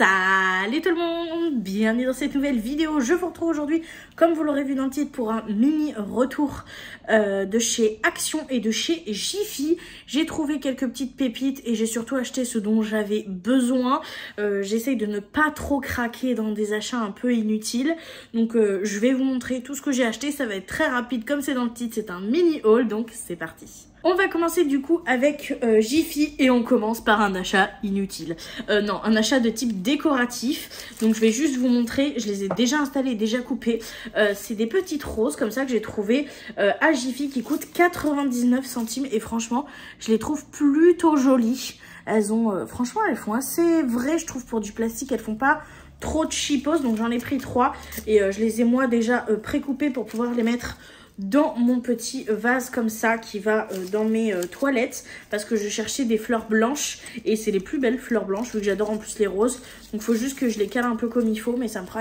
Salut tout le monde, bienvenue dans cette nouvelle vidéo. Je vous retrouve aujourd'hui, comme vous l'aurez vu dans le titre, pour un mini retour de chez Action et de chez Jiffy. J'ai trouvé quelques petites pépites et j'ai surtout acheté ce dont j'avais besoin. J'essaye de ne pas trop craquer dans des achats un peu inutiles. Donc je vais vous montrer tout ce que j'ai acheté. Ça va être très rapide comme c'est dans le titre, c'est un mini haul, donc c'est parti. On va commencer du coup avec Jiffy et on commence par un achat inutile. Non, un achat de type décoratif. Donc je vais juste vous montrer, je les ai déjà installés, déjà coupés. C'est des petites roses comme ça que j'ai trouvé à Jiffy qui coûtent 99 centimes et franchement, je les trouve plutôt jolies. Elles ont, franchement, elles font assez vrai, je trouve, pour du plastique. Elles font pas trop de cheapos, donc j'en ai pris 3 et je les ai moi déjà pré-coupées pour pouvoir les mettre dans mon petit vase comme ça qui va dans mes toilettes parce que je cherchais des fleurs blanches et c'est les plus belles fleurs blanches vu que j'adore en plus les roses. Donc il faut juste que je les cale un peu comme il faut, mais ça me fera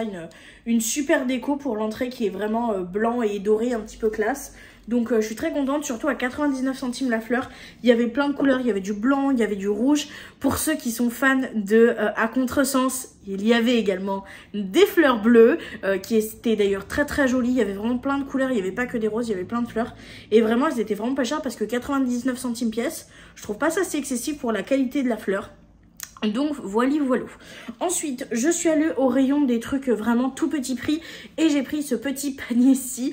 une super déco pour l'entrée qui est vraiment blanc et doré, un petit peu classe. Donc je suis très contente, surtout à 99 centimes la fleur. Il y avait plein de couleurs, il y avait du blanc, il y avait du rouge. Pour ceux qui sont fans de à contresens, il y avait également des fleurs bleues qui étaient d'ailleurs très très jolies. Il y avait vraiment plein de couleurs, il n'y avait pas que des roses, il y avait plein de fleurs. Et vraiment elles étaient vraiment pas chères parce que 99 centimes pièce, je trouve pas ça assez excessif pour la qualité de la fleur. Donc voilà. Ensuite je suis allée au rayon des trucs vraiment tout petit prix et j'ai pris ce petit panier-ci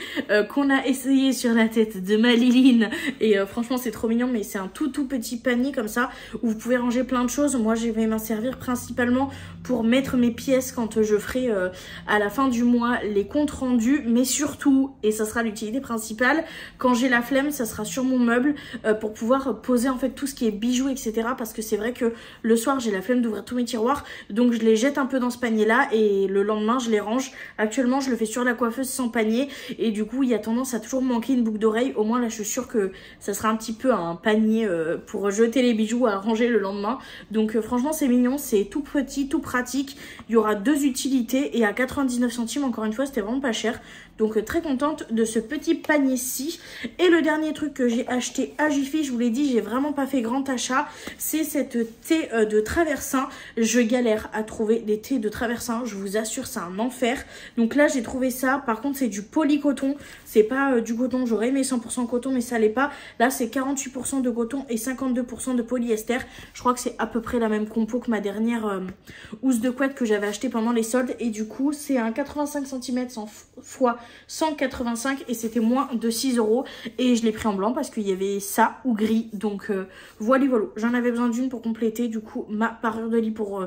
qu'on a essayé sur la tête de ma Liline et franchement c'est trop mignon, mais c'est un tout petit panier comme ça où vous pouvez ranger plein de choses. Moi je vais m'en servir principalement pour mettre mes pièces quand je ferai à la fin du mois les comptes rendus, mais surtout, et ça sera l'utilité principale, quand j'ai la flemme ça sera sur mon meuble pour pouvoir poser en fait tout ce qui est bijoux etc, parce que c'est vrai que le soir j'ai la flemme d'ouvrir tous mes tiroirs, donc je les jette un peu dans ce panier là et le lendemain je les range. Actuellement je le fais sur la coiffeuse sans panier et du coup il y a tendance à toujours manquer une boucle d'oreille. Au moins là je suis sûre que ça sera un petit peu un panier pour jeter les bijoux à ranger le lendemain. Donc franchement c'est mignon, c'est tout petit, tout pratique. Il y aura 2 utilités et à 99 centimes encore une fois c'était vraiment pas cher. Donc très contente de ce petit panier-ci. Et le dernier truc que j'ai acheté à Jiffy, je vous l'ai dit, j'ai vraiment pas fait grand achat, c'est cette thé de traversin. Je galère à trouver des thés de traversin, je vous assure c'est un enfer. Donc là j'ai trouvé ça, par contre c'est du polycoton, c'est pas du coton. J'aurais aimé 100% coton mais ça l'est pas. Là c'est 48% de coton et 52% de polyester. Je crois que c'est à peu près la même compo que ma dernière housse de couette que j'avais acheté pendant les soldes. Et du coup c'est un 85 cm fois 185 et c'était moins de 6 €. Et je l'ai pris en blanc parce qu'il y avait ça ou gris. Donc voilà. J'en avais besoin d'une pour compléter du coup ma parure de lit pour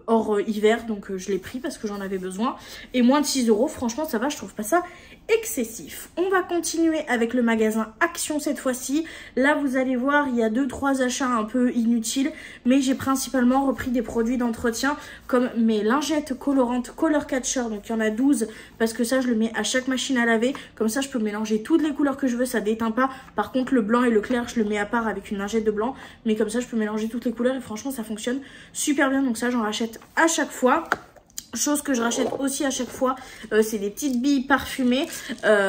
hors hiver, donc je l'ai pris parce que j'en avais besoin. Et moins de 6 €, franchement ça va, je trouve pas ça excessif. On va continuer avec le magasin Action cette fois-ci. Là vous allez voir, il y a 2-3 achats un peu inutiles, mais j'ai principalement repris des produits d'entretien comme mes lingettes colorantes Color Catcher. Donc il y en a 12 parce que ça je le mets à chaque machine à laver, comme ça je peux mélanger toutes les couleurs que je veux, ça déteint pas. Par contre le blanc et le clair je le mets à part avec une lingette de blanc, mais comme ça je peux mélanger toutes les couleurs et franchement ça fonctionne super bien. Donc ça j'en rachète à chaque fois. Chose que je rachète aussi à chaque fois, c'est des petites billes parfumées,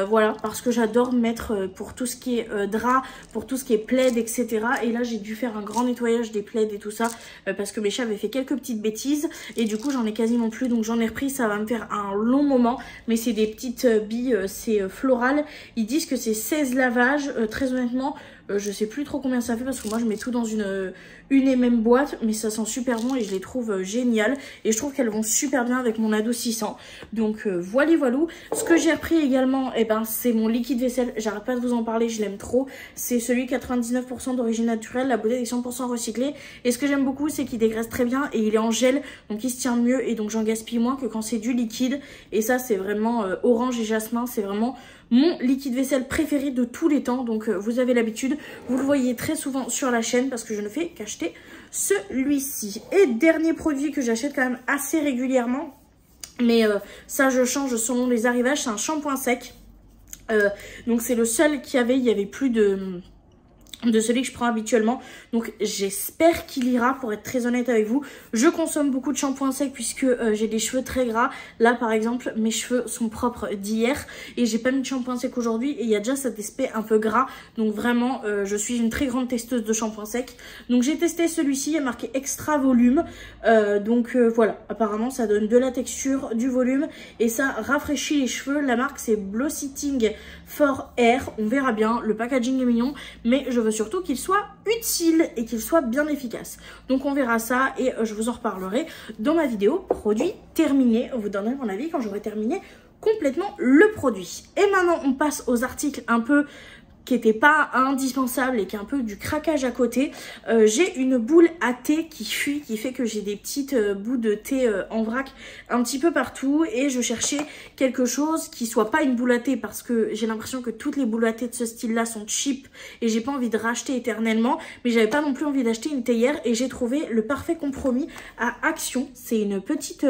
voilà, parce que j'adore mettre pour tout ce qui est drap, pour tout ce qui est plaid, etc. Et là j'ai dû faire un grand nettoyage des plaids et tout ça, parce que mes chats avaient fait quelques petites bêtises, et du coup j'en ai quasiment plus, donc j'en ai repris. Ça va me faire un long moment, mais c'est des petites billes, c'est floral. Ils disent que c'est 16 lavages, très honnêtement, je sais plus trop combien ça fait parce que moi je mets tout dans une et même boîte, mais ça sent super bon et je les trouve géniales et je trouve qu'elles vont super bien avec mon adoucissant. Donc voilà. Ce que j'ai repris également, eh ben, c'est mon liquide vaisselle. J'arrête pas de vous en parler, je l'aime trop. C'est celui 99% d'origine naturelle, la bouteille est 100% recyclée. Et ce que j'aime beaucoup, c'est qu'il dégraisse très bien et il est en gel, donc il se tient mieux et donc j'en gaspille moins que quand c'est du liquide. Et ça c'est vraiment orange et jasmin, c'est vraiment mon liquide vaisselle préféré de tous les temps. Donc vous avez l'habitude, vous le voyez très souvent sur la chaîne parce que je ne fais qu'acheter celui-ci. Et dernier produit que j'achète quand même assez régulièrement, mais ça je change selon les arrivages, c'est un shampoing sec. Donc c'est le seul qu'il y avait, il y avait plus de de celui que je prends habituellement, donc j'espère qu'il ira. Pour être très honnête avec vous, je consomme beaucoup de shampoing sec puisque j'ai des cheveux très gras. Là par exemple mes cheveux sont propres d'hier et j'ai pas mis de shampoing sec aujourd'hui et il y a déjà cet aspect un peu gras, donc vraiment je suis une très grande testeuse de shampoing sec. Donc j'ai testé celui-ci, il y a marqué extra volume, voilà, apparemment ça donne de la texture, du volume et ça rafraîchit les cheveux. La marque c'est Blossitting for Hair, on verra bien, le packaging est mignon mais je veux surtout qu'il soit utile et qu'il soit bien efficace. Donc on verra ça et je vous en reparlerai dans ma vidéo produit terminé. On vous donnerai mon avis quand j'aurai terminé complètement le produit. Et maintenant on passe aux articles un peu qui n'était pas indispensable et qui est un peu du craquage à côté. J'ai une boule à thé qui fuit, qui fait que j'ai des petites bouts de thé en vrac un petit peu partout et je cherchais quelque chose qui soit pas une boule à thé parce que j'ai l'impression que toutes les boules à thé de ce style là sont cheap et j'ai pas envie de racheter éternellement, mais j'avais pas non plus envie d'acheter une théière et j'ai trouvé le parfait compromis à Action. C'est une petite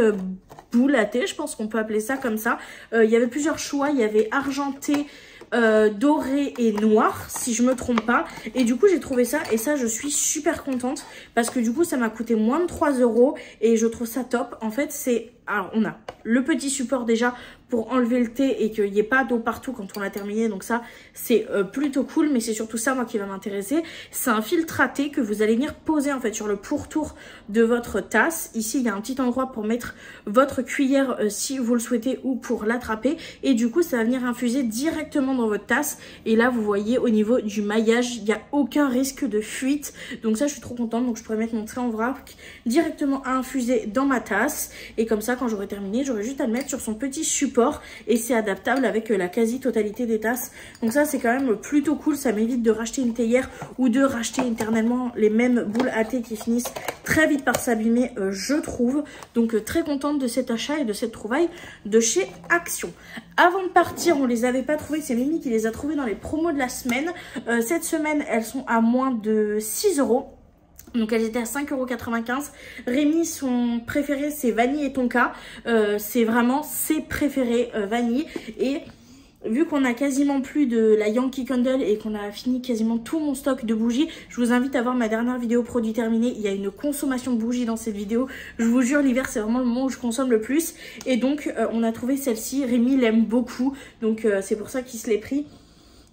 boule à thé, je pense qu'on peut appeler ça comme ça. Il y avait plusieurs choix, il y avait argenté, doré et noir si je me trompe pas, et du coup j'ai trouvé ça et ça je suis super contente parce que du coup ça m'a coûté moins de 3 € et je trouve ça top. En fait c'est, alors on a le petit support déjà pour enlever le thé et qu'il n'y ait pas d'eau partout quand on a terminé, donc ça c'est plutôt cool, mais c'est surtout ça moi qui va m'intéresser. C'est un filtre à thé que vous allez venir poser en fait sur le pourtour de votre tasse. Ici il y a un petit endroit pour mettre votre cuillère si vous le souhaitez ou pour l'attraper et du coup ça va venir infuser directement dans votre tasse et là vous voyez au niveau du maillage il n'y a aucun risque de fuite, donc ça je suis trop contente. Donc je pourrais mettre mon thé en vrac directement à infuser dans ma tasse et comme ça quand j'aurai terminé j'aurai juste à le mettre sur son petit support et c'est adaptable avec la quasi-totalité des tasses. Donc ça c'est quand même plutôt cool, ça m'évite de racheter une théière ou de racheter éternellement les mêmes boules à thé qui finissent très vite par s'abîmer je trouve. Donc très contente de cet achat et de cette trouvaille de chez Action. Avant de partir, on les avait pas trouvées, c'est Mimi qui les a trouvées dans les promos de la semaine. Cette semaine elles sont à moins de 6 €. Donc elles étaient à 5,95 €. Rémi, son préféré c'est vanille et tonka. C'est vraiment ses préférés vanille. Et vu qu'on a quasiment plus de la Yankee Candle et qu'on a fini quasiment tout mon stock de bougies, je vous invite à voir ma dernière vidéo produit terminé. Il y a une consommation de bougies dans cette vidéo. Je vous jure, l'hiver c'est vraiment le moment où je consomme le plus. Et donc on a trouvé celle-ci. Rémi l'aime beaucoup. Donc c'est pour ça qu'il se l'est pris.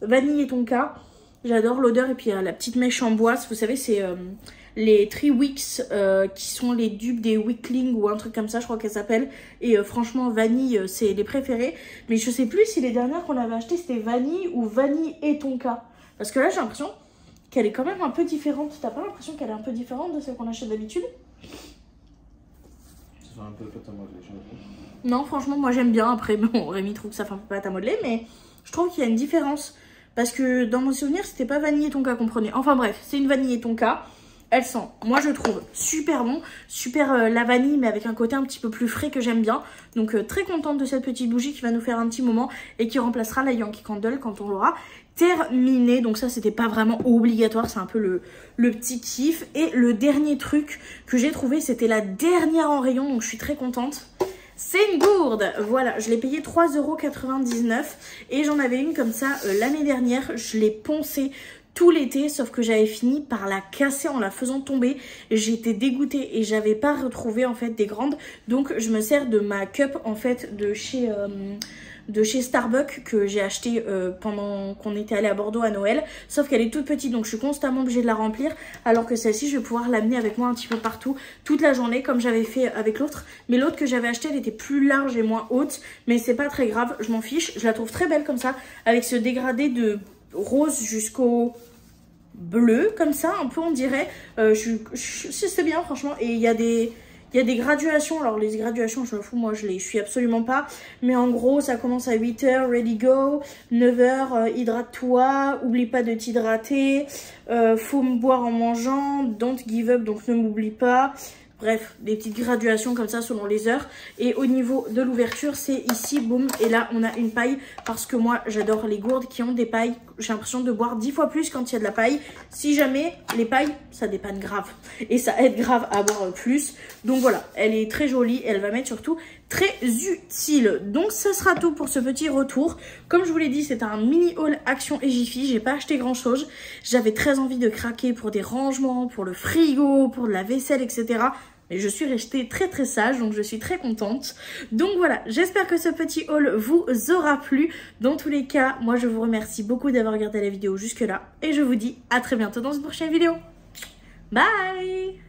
Vanille et tonka. J'adore l'odeur et puis la petite mèche en bois. Vous savez c'est les 3 Wicks qui sont les dupes des Weekling ou un truc comme ça je crois qu'elles s'appellent. Et franchement vanille c'est les préférés. Mais je sais plus si les dernières qu'on avait achetées c'était vanille ou vanille et tonka. Parce que là j'ai l'impression qu'elle est quand même un peu différente. T'as pas l'impression qu'elle est un peu différente de celle qu'on achète d'habitude? Ça fait un peu pâte à modeler, je trouve. Non franchement moi j'aime bien. Après bon Rémi trouve que ça fait un peu pâte à modeler mais je trouve qu'il y a une différence. Parce que dans mon souvenir c'était pas vanille et tonka qu'on prenait. Enfin bref c'est une vanille et tonka. Elle sent, moi je trouve, super bon, super la vanille mais avec un côté un petit peu plus frais que j'aime bien. Donc très contente de cette petite bougie qui va nous faire un petit moment et qui remplacera la Yankee Candle quand on l'aura terminée. Donc ça c'était pas vraiment obligatoire, c'est un peu le petit kiff. Et le dernier truc que j'ai trouvé c'était la dernière en rayon, donc je suis très contente. C'est une gourde, voilà, je l'ai payé 3,99 € et j'en avais une comme ça l'année dernière, je l'ai poncée tout l'été, sauf que j'avais fini par la casser en la faisant tomber. J'étais dégoûtée et j'avais pas retrouvé en fait des grandes, donc je me sers de ma cup en fait de chez Starbucks que j'ai acheté pendant qu'on était allé à Bordeaux à Noël, sauf qu'elle est toute petite donc je suis constamment obligée de la remplir, alors que celle-ci je vais pouvoir l'amener avec moi un petit peu partout toute la journée comme j'avais fait avec l'autre. Mais l'autre que j'avais acheté elle était plus large et moins haute, mais c'est pas très grave, je m'en fiche. Je la trouve très belle comme ça avec ce dégradé de rose jusqu'au bleu comme ça un peu on dirait. C'est bien franchement. Et il y a des graduations. Alors les graduations je me fous, moi je suis absolument pas, mais en gros ça commence à 8 h, ready go, 9 h, hydrate-toi, oublie pas de t'hydrater, faut me boire en mangeant, don't give up, donc ne m'oublie pas. Bref, des petites graduations comme ça selon les heures. Et au niveau de l'ouverture, c'est ici, boum. Et là, on a une paille parce que moi, j'adore les gourdes qui ont des pailles. J'ai l'impression de boire 10 fois plus quand il y a de la paille. Si jamais, les pailles, ça dépanne grave. Et ça aide grave à boire plus. Donc voilà, elle est très jolie. Elle va mettre surtout très utile. Donc ça sera tout pour ce petit retour. Comme je vous l'ai dit, c'est un mini haul Action et Jiffy. J'ai pas acheté grand chose. J'avais très envie de craquer pour des rangements, pour le frigo, pour de la vaisselle, etc. Mais je suis restée très sage, donc je suis très contente. Donc voilà, j'espère que ce petit haul vous aura plu. Dans tous les cas, moi je vous remercie beaucoup d'avoir regardé la vidéo jusque là. Et je vous dis à très bientôt dans une prochaine vidéo. Bye!